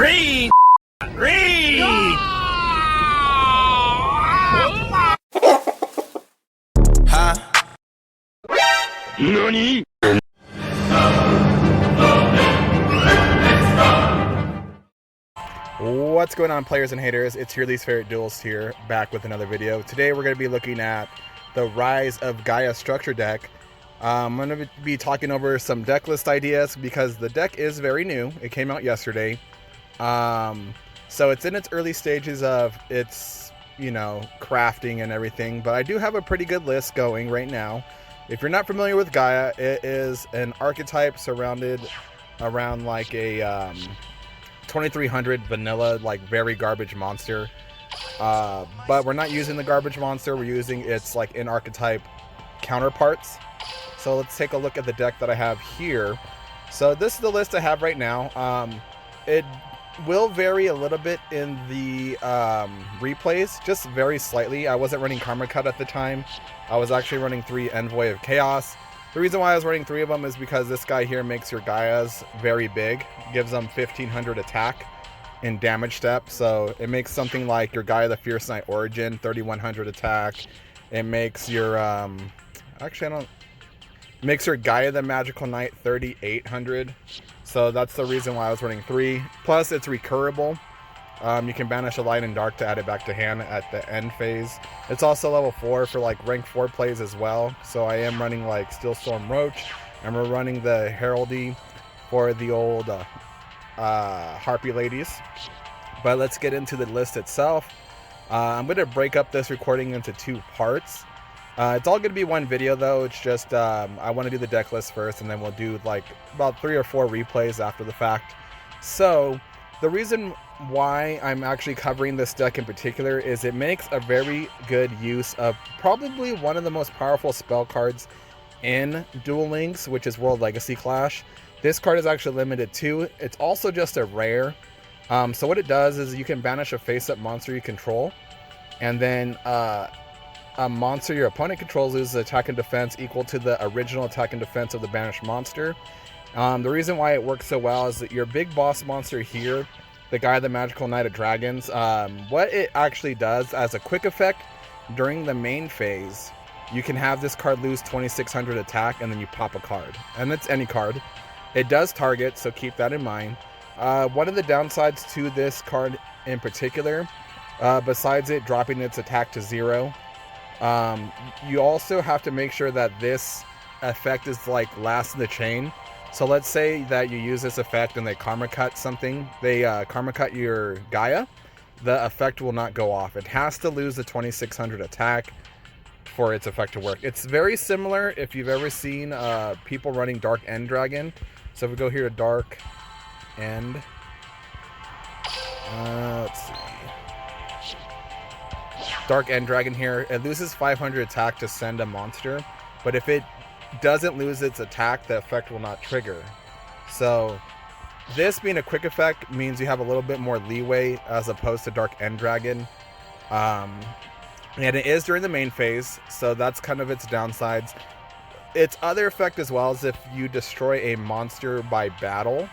Green! Green! Huh? NANI? What's going on, players and haters? It's your least favorite duels here, back with another video. Today we're going to be looking at the Rise of Gaia structure deck. I'm going to be talking over some deck list ideas because the deck is very new. It came out yesterday. So it's in its early stages of its, crafting and everything. But I do have a pretty good list going right now. If you're not familiar with Gaia, it is an archetype surrounded around like a 2300 vanilla, like very garbage monster. But we're not using the garbage monster. We're using its like in archetype counterparts. So let's take a look at the deck that I have here. So this is the list I have right now. It will vary a little bit in the replays, just very slightly. I wasn't running Karma Cut at the time. I was actually running 3 Envoy of Chaos. The reason why I was running 3 of them is because this guy here makes your Gaias very big. Gives them 1500 attack in damage step. So it makes something like your Gaia the Fierce Knight Origin 3100 attack. It makes your makes your Gaia the Magical Knight 3800. So that's the reason why I was running 3. Plus it's recurable. You can banish a light and dark to add it back to hand at the end phase. It's also level 4 for like rank 4 plays as well. So I am running like Steelstorm Roach, and we're running the Heraldry for the old Harpy ladies. But let's get into the list itself. I'm going to break up this recording into 2 parts. It's all going to be one video though. It's just I want to do the deck list first, and then we'll do like about 3 or 4 replays after the fact. So the reason why I'm actually covering this deck in particular is it makes a very good use of probably one of the most powerful spell cards in Duel Links, which is World Legacy Clash. This card is actually limited to. It's also just a rare. So what it does is you can banish a face-up monster you control, and then a monster your opponent controls loses attack and defense equal to the original attack and defense of the banished monster. The reason why it works so well is that your big boss monster here, the Gaia the Magical Knight of Dragons, what it actually does as a quick effect during the main phase, you can have this card lose 2600 attack and then you pop a card. And it's any card. It does target, so keep that in mind. One of the downsides to this card in particular, besides it dropping its attack to 0, you also have to make sure that this effect is like last in the chain. So let's say that you use this effect and they Karma Cut something. They Karma Cut your Gaia. The effect will not go off. It has to lose the 2600 attack for its effect to work. It's very similar if you've ever seen people running Dark End Dragon. So if we go here to Dark End, let's see. Dark End Dragon here, it loses 500 attack to send a monster, but if it doesn't lose its attack, the effect will not trigger. So this being a quick effect means you have a little bit more leeway as opposed to Dark End Dragon. And it is during the main phase, so that's kind of its downsides. Its other effect as well is if you destroy a monster by battle,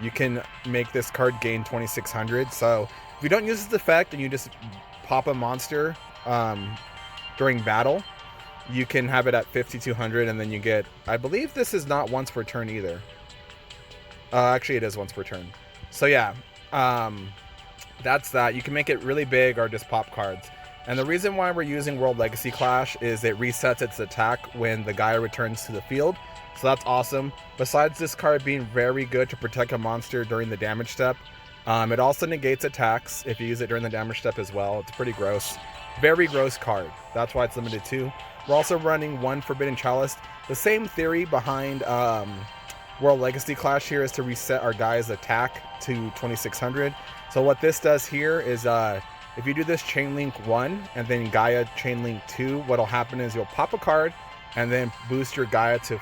you can make this card gain 2600. So if you don't use this effect and you just pop a monster during battle, you can have it at 5200, and then you get, I believe this is not once per turn either. Actually it is once per turn. So yeah, that's that. You can make it really big or just pop cards. And the reason why we're using World Legacy Clash is it resets its attack when the Gaia returns to the field. So that's awesome. Besides this card being very good to protect a monster during the damage step, it also negates attacks if you use it during the damage step as well. It's pretty gross. Very gross card. That's why it's limited to. We're also running 1 Forbidden Chalice. The same theory behind World Legacy Clash here is to reset our Gaia's attack to 2600. So what this does here is if you do this Chain Link 1 and then Gaia Chain Link 2, what'll happen is you'll pop a card and then boost your Gaia to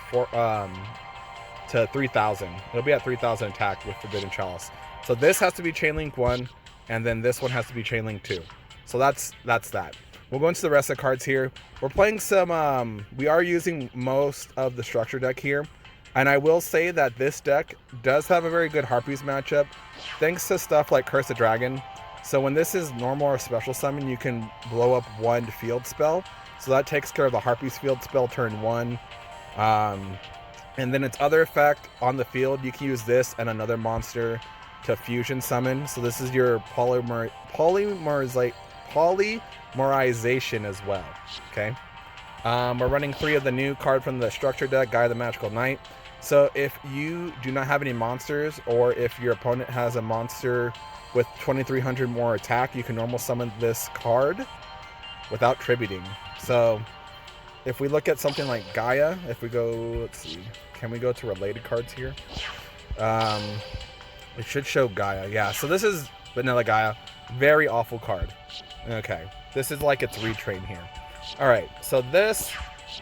3000. It'll be at 3000 attack with Forbidden Chalice. So this has to be Chain Link 1, and then this one has to be Chain Link 2. So that's that. We'll go into the rest of the cards here. We're playing some, we are using most of the structure deck here. And I will say that this deck does have a very good Harpies matchup, thanks to stuff like Curse the Dragon. So when this is normal or special summon, you can blow up one field spell. So that takes care of the Harpies field spell turn 1. And then its other effect on the field, you can use this and another monster to fusion summon. So this is your polymerization as well. Okay. We're running 3 of the new card from the structure deck, Gaia the Magical Knight. So if you do not have any monsters, or if your opponent has a monster with 2300 more attack, you can normal summon this card without tributing. So if we look at something like Gaia, if we go, let's see, can we go to related cards here? It should show Gaia. Yeah, so this is Vanilla Gaia. Very awful card. Okay, this is like its retrain here. All right, so this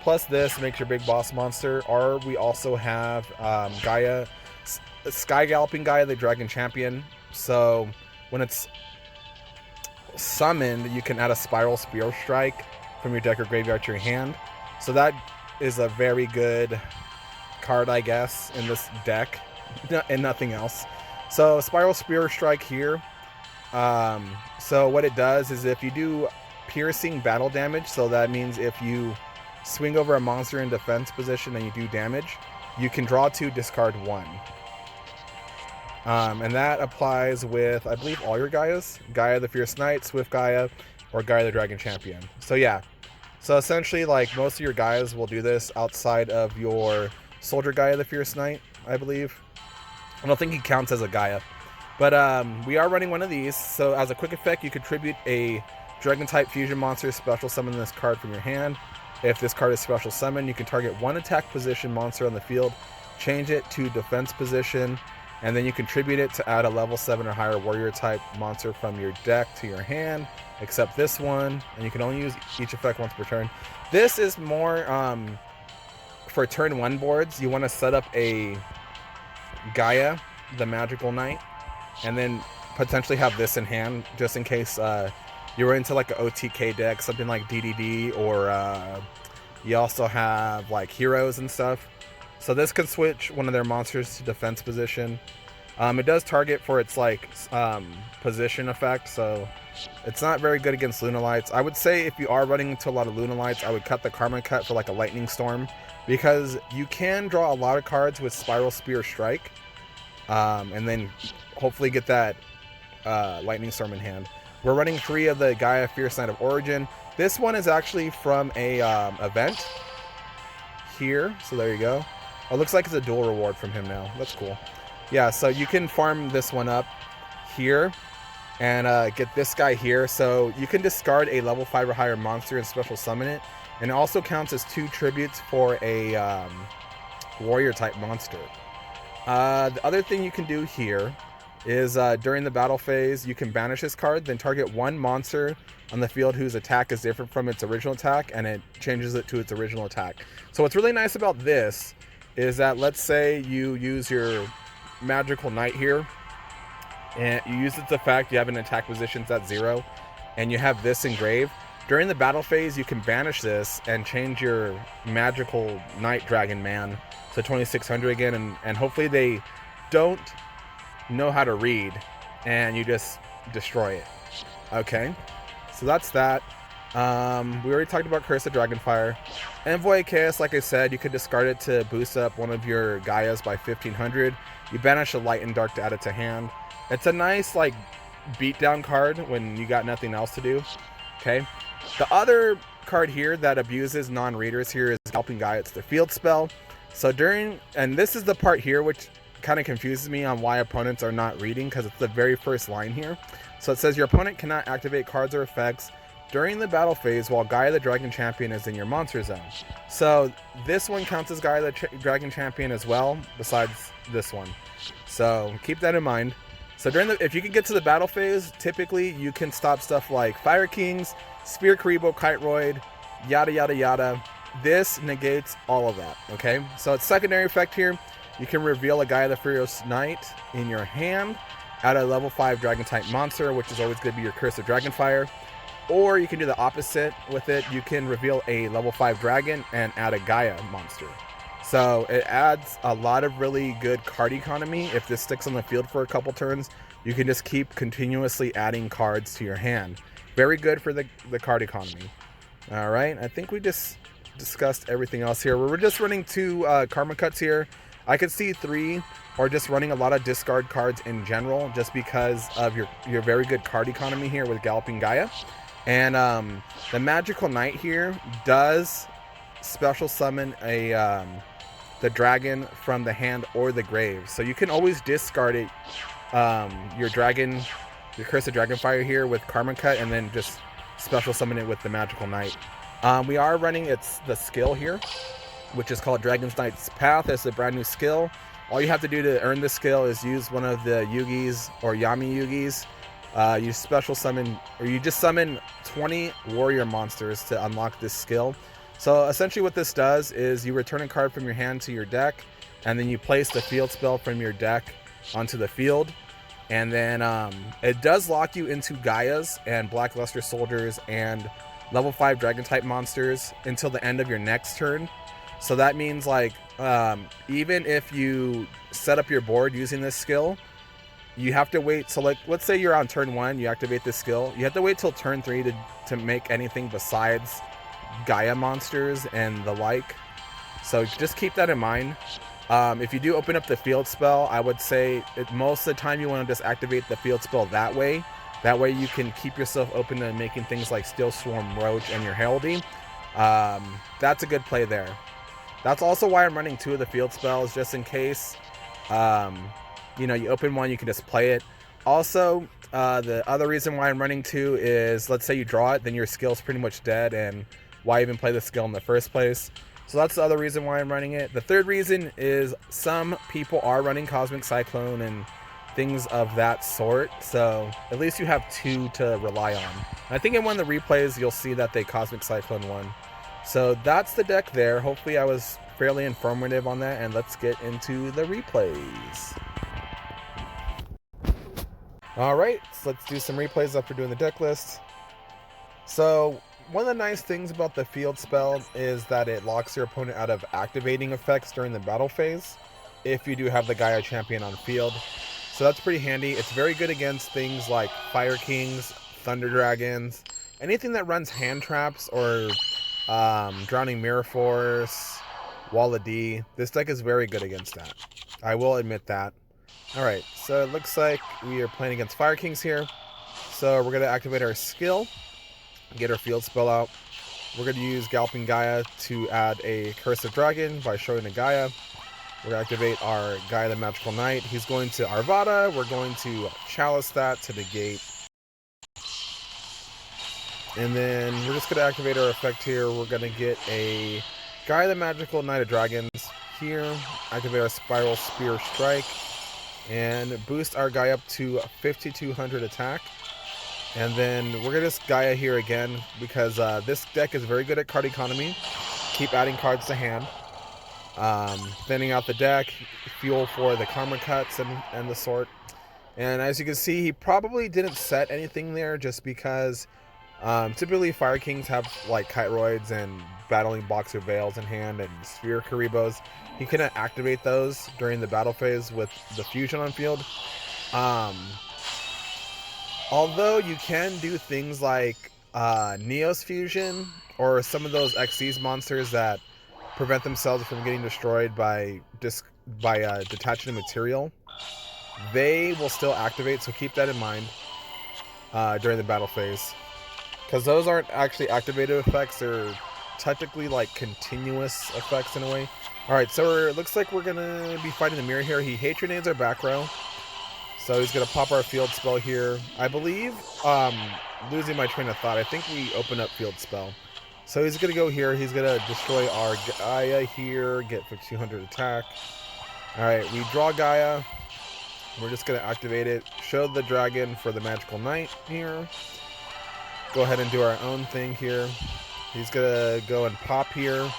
plus this makes your big boss monster. Or we also have Gaia, Sky Galloping Gaia, the Dragon Champion. So when it's summoned, you can add a Spiral Spear Strike from your deck or graveyard to your hand. So that is a very good card, I guess, in this deck, and nothing else. So Spiral Spear Strike here. So what it does is if you do piercing battle damage, so that means if you swing over a monster in defense position and you do damage, you can draw 2, discard 1. And that applies with, I believe, all your Gaias. Gaia the Fierce Knight, Swift Gaia, or Gaia the Dragon Champion. So yeah. So essentially, like, most of your Gaias will do this outside of your Soldier Gaia the Fierce Knight, I believe. I don't think he counts as a Gaia. But we are running one of these. So as a quick effect, you contribute a Dragon-type fusion monster, special summon this card from your hand. If this card is special summon, you can target one attack position monster on the field, change it to defense position, and then you contribute it to add a level 7 or higher warrior type monster from your deck to your hand, except this one, and you can only use each effect once per turn. This is more for turn 1 boards. You want to set up a Gaia, the Magical Knight, and then potentially have this in hand just in case you were into like an OTK deck, something like DDD, or you also have like heroes and stuff. So this can switch one of their monsters to defense position. It does target for its like position effect, so it's not very good against Lunalights. I would say if you are running into a lot of Lunalights, I would cut the Karma Cut for like a Lightning Storm, because you can draw a lot of cards with Spiral Spear Strike, and then hopefully get that Lightning Storm in hand. We're running 3 of the Gaia Fierce Knight of Origin. This one is actually from a event here, so there you go. Oh, it looks like it's a dual reward from him now. That's cool. Yeah, so you can farm this one up here and get this guy here. So you can discard a level 5 or higher monster and special summon it. And it also counts as 2 tributes for a warrior type monster. The other thing you can do here is during the battle phase, you can banish this card, then target one monster on the field whose attack is different from its original attack, and it changes it to its original attack. So what's really nice about this is that, let's say you use your Magical Knight here, and you use its effect, you have an attack position at 0, and you have this engraved. During the battle phase, you can banish this and change your Magical Knight Dragon Man to 2600 again, and hopefully they don't know how to read and you just destroy it. Okay, so that's that. We already talked about Curse of Dragonfire. Envoy Chaos, like I said, you could discard it to boost up one of your Gaias by 1500. You banish a Light and Dark to add it to hand. It's a nice like beatdown card when you got nothing else to do. Okay, the other card here that abuses non-readers here is Helping Gaia. It's the field spell. So and this is the part here which kind of confuses me on why opponents are not reading, because it's the very first line here. So it says your opponent cannot activate cards or effects during the battle phase while Gaia the Dragon Champion is in your monster zone. So this one counts as Gaia the Dragon Champion as well, besides this one. So keep that in mind. So if you can get to the battle phase, typically you can stop stuff like Fire Kings, Spear Karibo, Kiteroid, yada yada yada. This negates all of that. Okay, so it's secondary effect here. You can reveal a Gaia the Furious Knight in your hand, add a level 5 dragon type monster, which is always going to be your Curse of Dragonfire. Or you can do the opposite with it. You can reveal a level 5 dragon and add a Gaia monster. So it adds a lot of really good card economy. If this sticks on the field for a couple turns, you can just keep continuously adding cards to your hand. Very good for the card economy. All right, I think we just discussed everything else here. We're just running 2 karma cuts here. I could see 3, or just running a lot of discard cards in general, just because of your very good card economy here with Galloping Gaia. And the Magical Knight here does special summon a the dragon from the hand or the grave, so you can always discard it, your dragon, your Curse of Dragonfire here with Karma Cut, and then just special summon it with the Magical Knight. We are running the skill here, which is called Dragon's Knight's Path. It's a brand new skill. All you have to do to earn this skill is use one of the Yugis or Yami Yugis. You special summon, or you just summon 20 warrior monsters to unlock this skill. So essentially what this does is you return a card from your hand to your deck, and then you place the field spell from your deck onto the field. And then it does lock you into Gaias and Black Luster Soldiers and level 5 Dragon type monsters until the end of your next turn. So that means, like, even if you set up your board using this skill, you have to wait. So, like, let's say you're on turn 1, you activate this skill. You have to wait till turn 3 to make anything besides Gaia monsters and the like. So just keep that in mind. If you do open up the field spell, I would say most of the time you want to just activate the field spell that way. That way you can keep yourself open to making things like Steel Swarm, Roach, and your Heralding. That's a good play there. That's also why I'm running 2 of the field spells, just in case you know, you open one, you can just play it. Also, the other reason why I'm running 2 is, let's say you draw it, then your skill's pretty much dead, and why even play the skill in the first place? So that's the other reason why I'm running it. The third reason is some people are running Cosmic Cyclone and things of that sort, so at least you have 2 to rely on. I think in one of the replays you'll see that they Cosmic Cyclone one. So that's the deck there. Hopefully I was fairly informative on that, and let's get into the replays. Alright, so let's do some replays after doing the deck list. So one of the nice things about the field spell is that it locks your opponent out of activating effects during the battle phase if you do have the Gaia champion on field. So that's pretty handy. It's very good against things like Fire Kings, Thunder Dragons, anything that runs hand traps or Drowning Mirror Force, Wall of D. This deck is very good against that. I will admit that. Alright, so it looks like we are playing against Fire Kings here. So we're going to activate our skill, get our field spell out. We're going to use Galloping Gaia to add a Curse of Dragon by showing a Gaia. We're going to activate our Gaia the Magical Knight. He's going to Arvada. We're going to Chalice that to negate. And then we're just going to activate our effect here. We're going to get a Gaia the Magical Knight of Dragons here. Activate our Spiral Spear Strike. And boost our Gaia up to 5200 attack. And then we're going to just Gaia here again, because this deck is very good at card economy. Keep adding cards to hand. Thinning out the deck, fuel for the karma cuts and the sort. And as you can see, he probably didn't set anything there just because typically Fire Kings have like Kiteroids and Battling Boxer Veils in hand and Sphere Karibos. He couldn't activate those during the battle phase with the fusion on field. Although you can do things like Neos Fusion or some of those Xyz monsters that prevent themselves from getting destroyed by detaching the material, they will still activate, so keep that in mind during the battle phase. Because those aren't actually activated effects, they're technically like continuous effects in a way. Alright, so it looks like we're going to be fighting the mirror here. He Hatronades our back row. So he's going to pop our field spell here. I believe, losing my train of thought, I think we open up field spell. So he's going to go here. He's going to destroy our Gaia here, get for 200 attack. Alright, we draw Gaia. We're just going to activate it. Show the dragon for the Magical Knight here. Go ahead and do our own thing here. He's going to go and pop here.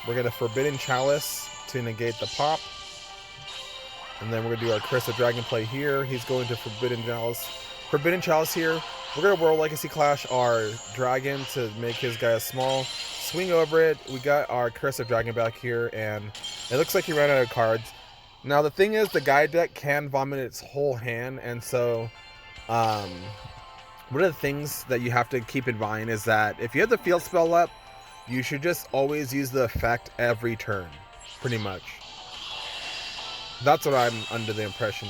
We're going to Forbidden Chalice to negate the pop. And then we're going to do our Curse of Dragon play here. He's going to Forbidden Chalice. Forbidden Chalice here. We're going to World Legacy Clash our dragon to make his Gaia small. Swing over it. We got our Curse of Dragon back here. And It looks like he ran out of cards. Now the thing is, the Gaia deck can vomit its whole hand, and so one of the things that you have to keep in mind is that if you have the field spell up, you should just always use the effect every turn, pretty much. That's what I'm under the impression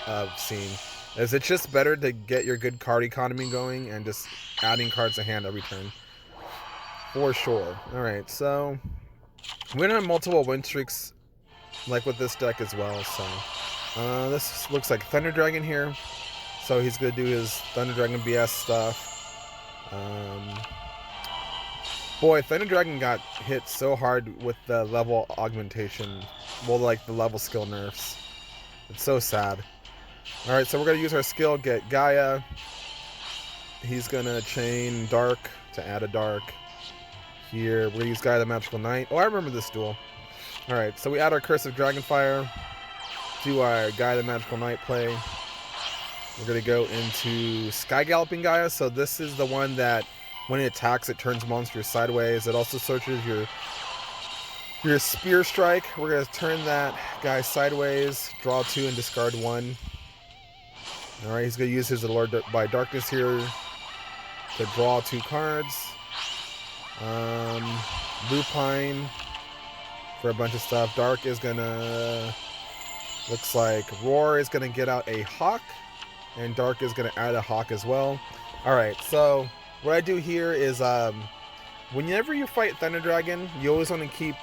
of seeing. Is it's just better to get your good card economy going and just adding cards to hand every turn. For sure. Alright, so we're gonna have multiple win streaks like with this deck as well. So this looks like Thunder Dragon here. So he's gonna do his Thunder Dragon BS stuff. Boy, Thunder Dragon got hit so hard with the level augmentation. Well, like the level skill nerfs. It's so sad. Alright, so we're going to use our skill, get Gaia. He's going to chain Dark to add a Dark. Here, we're going to use Gaia the Magical Knight. Oh, I remember this duel. Alright, so we add our Curse of Dragonfire. Do our Gaia the Magical Knight play. We're going to go into Sky Galloping Gaia. So this is the one that when it attacks, it turns monsters sideways. It also searches your Spear Strike. We're going to turn that guy sideways, draw 2 and discard 1. Alright, he's going to use his Allure by Darkness here to draw 2 cards. Lupine for a bunch of stuff. Dark is going to... Looks like Roar is going to get out a Hawk. And Dark is going to add a Hawk as well. Alright, so what I do here is whenever you fight Thunder Dragon, you always want to keep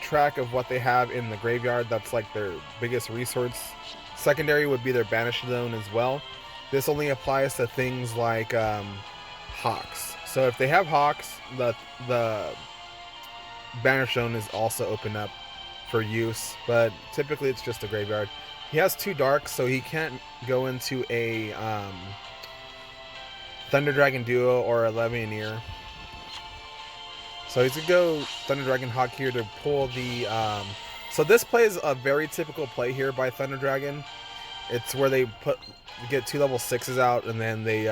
track of what they have in the graveyard. That's like their biggest resource. Secondary would be their Banish Zone as well. This only applies to things like Hawks. So if they have Hawks, the Banish Zone is also open up for use, but typically it's just a graveyard. He has 2 Darks, so he can't go into a Thunder Dragon Duo or a Levianeer. So he's going to go Thunder Dragon Hawk here to pull the... So this play is a very typical play here by Thunder Dragon. It's where they get 2 level 6s out, and then they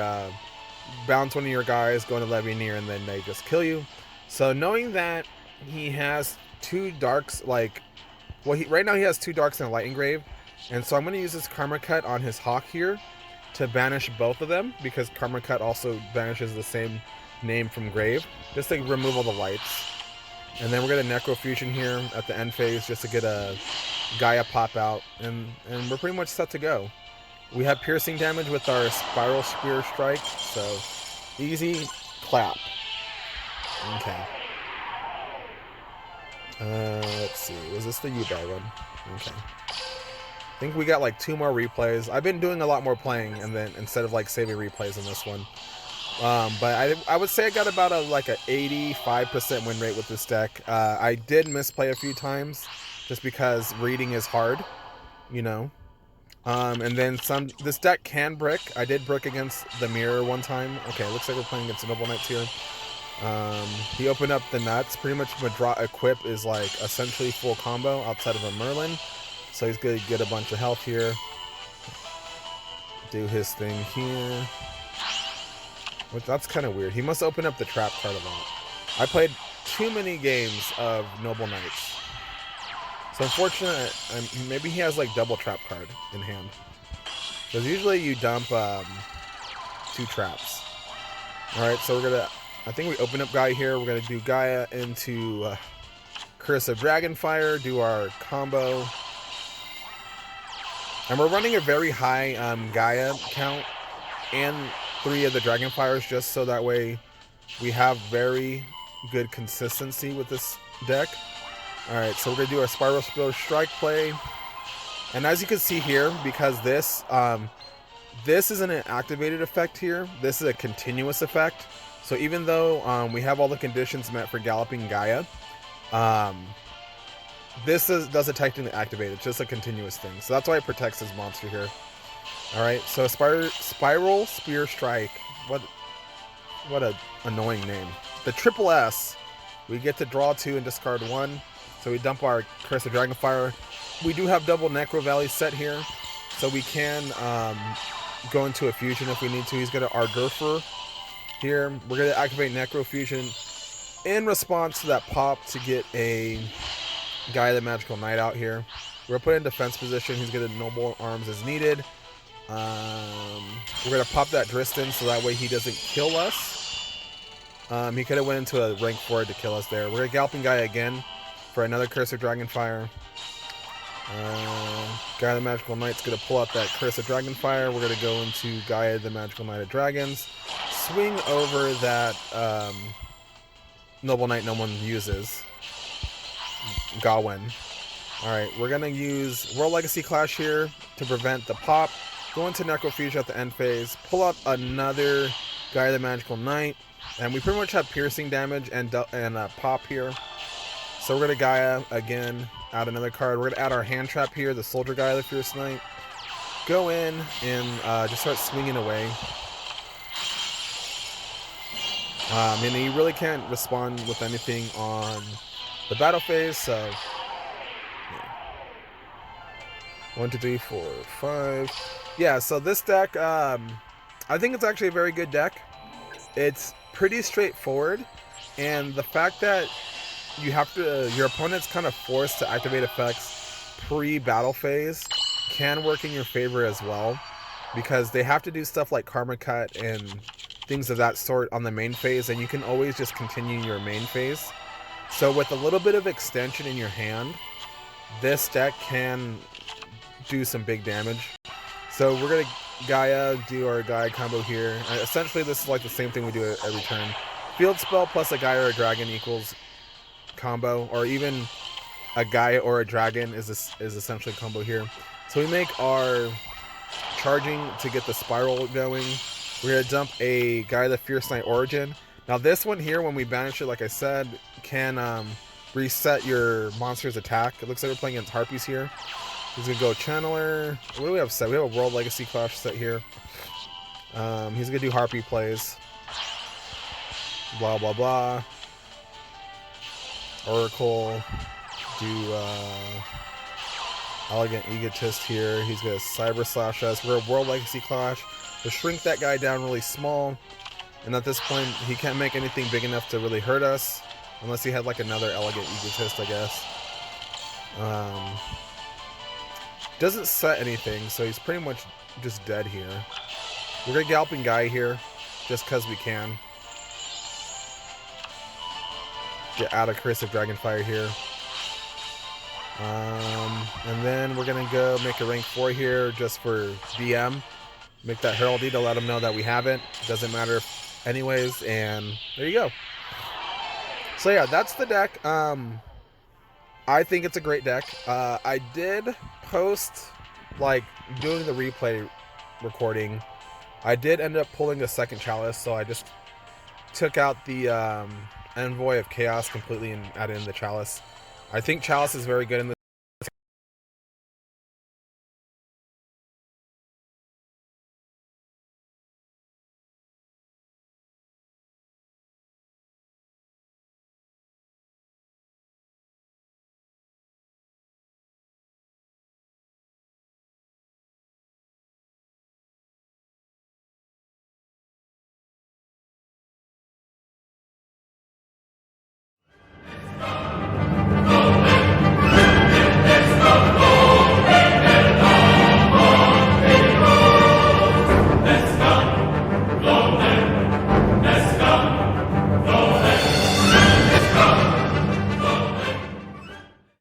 bounce one of your guys, go into Levianeer, and then they just kill you. So knowing that he has 2 Darks, like... Well, right now he has 2 Darks and a Light Engrave. And so I'm going to use this Karma Cut on his Hawk here to banish both of them, because Karma Cut also banishes the same name from Grave, just to remove all the lights. And then we're going to Necrofusion here at the end phase just to get a Gaia pop out, and we're pretty much set to go. We have piercing damage with our Spiral Spear Strike, so easy clap. Okay. Let's see, was this the U-Bag one? Okay. I think we got like 2 more replays. I've been doing a lot more playing, and then instead of like saving replays in this one. But I would say I got about like a 85% win rate with this deck. I did misplay a few times just because reading is hard, you know. And then some. This deck can brick. I did brick against the Mirror one time. Okay, looks like we're playing against the Noble Knights here. He opened up the nuts. Pretty much Madra Equip is like essentially full combo outside of a Merlin. So he's going to get a bunch of health here. Do his thing here. Which, that's kind of weird. He must open up the trap card a lot. I played too many games of Noble Knights. So unfortunately, maybe he has like double trap card in hand. Because usually you dump 2 traps. Alright, so we're going to... I think we open up Gaia here. We're going to do Gaia into Curse of Dragonfire. Do our combo. And we're running a very high Gaia count and 3 of the Dragonfires, just so that way we have very good consistency with this deck. Alright, so we're going to do our Spiral Spear Strike play. And as you can see here, because this isn't an activated effect here, this is a continuous effect. So even though we have all the conditions met for Galloping Gaia, this doesn't technically activate. It's just a continuous thing. So that's why it protects his monster here. Alright, so Spiral Spear Strike. What a annoying name. The triple S. We get to draw 2 and discard 1. So we dump our Curse of Dragonfire. We do have double Necro Valley set here. So we can go into a fusion if we need to. He's going to Ardurfer here. We're going to activate Necro Fusion in response to that pop to get a Gaia the Magical Knight out here. We're going to put in defense position. He's going to Noble Arms as needed. We're going to pop that Driston so that way he doesn't kill us. He could have went into a rank 4 to kill us there. We're going to Galloping Gaia again for another Curse of Dragonfire. Gaia the Magical Knight's going to pull out that Curse of Dragonfire. We're going to go into Gaia the Magical Knight of Dragons. Swing over that Noble Knight no one uses. Gawain. Alright, we're going to use World Legacy Clash here to prevent the pop. Go into Necrofuge at the end phase. Pull up another Gaia the Magical Knight. And we pretty much have piercing damage and pop here. So we're going to Gaia again. Add another card. We're going to add our hand trap here. The Soldier Gaia the Fierce Knight. Go in and just start swinging away. And he really can't respond with anything on the battle phase, so yeah. 1, 2, 3, 4, 5. Yeah, so this deck, I think it's actually a very good deck. It's pretty straightforward, and the fact that you have to, your opponent's kind of forced to activate effects pre-battle phase can work in your favor as well, because they have to do stuff like Karma Cut and things of that sort on the main phase, and you can always just continue your main phase. So with a little bit of extension in your hand, this deck can do some big damage. So we're going to Gaia, do our Gaia combo here. Essentially this is like the same thing we do every turn. Field spell plus a Gaia or a dragon equals combo, or even a Gaia or a dragon is essentially a combo here. So we make our charging to get the spiral going. We're going to dump a Gaia the Fierce Knight Origin. Now this one here, when we banish it, like I said, can reset your monster's attack. It looks like we're playing against Harpies here. He's going to go Channeler. What do we have set? We have a World Legacy Clash set here. He's going to do Harpy plays. Blah, blah, blah. Oracle. Do Elegant Egotist here. He's going to Cyber Slash us. We're a World Legacy Clash. To shrink that guy down really small. And at this point, he can't make anything big enough to really hurt us. Unless he had like another Elegant Egotist, I guess. Doesn't set anything, so he's pretty much just dead here. We're going to Galloping Gaia here, just because we can. Get out of Curse of Dragonfire here. And then we're going to go make a rank 4 here, just for BM. Make that Heraldry to let them know that we haven't. Doesn't matter anyways, and there you go. So yeah, that's the deck. I think it's a great deck. I did post, like, doing the replay recording. I did end up pulling a second Chalice, so I just took out the Envoy of Chaos completely and added in the Chalice. I think Chalice is very good in this